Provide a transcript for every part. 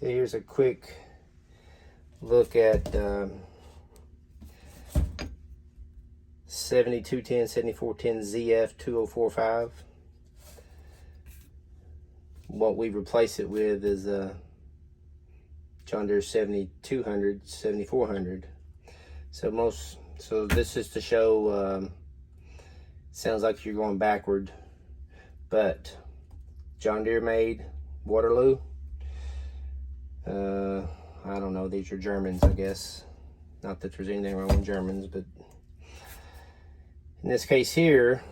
Okay, here's a quick look at 7210, 7410 ZF-2045. What we replace it with is a John Deere 7200, 7400. So this is to show, sounds like you're going backward, but John Deere made, Waterloo. I don't know, these are Germans, I guess. Not that there's anything wrong with Germans, but in this case here,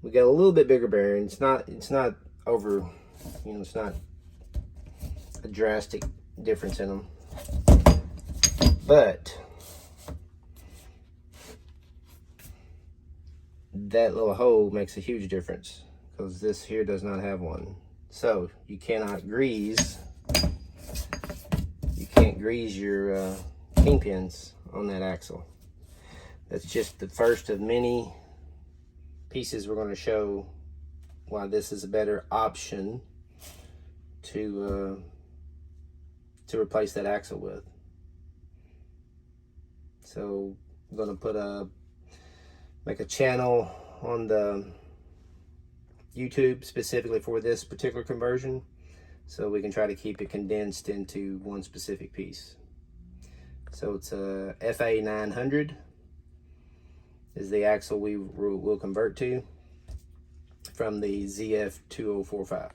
we got a little bit bigger bearing. It's not over, you know, it's not a drastic difference in them, but that little hole makes a huge difference because this here does not have one. So you cannot grease, your kingpins on that axle. That's just the first of many pieces we're going to show why this is a better option to replace that axle with. So I'm going to make a channel on the YouTube specifically for this particular conversion, so we can try to keep it condensed into one specific piece. So it's a FA 900 is the axle we will convert to from the ZF 2045.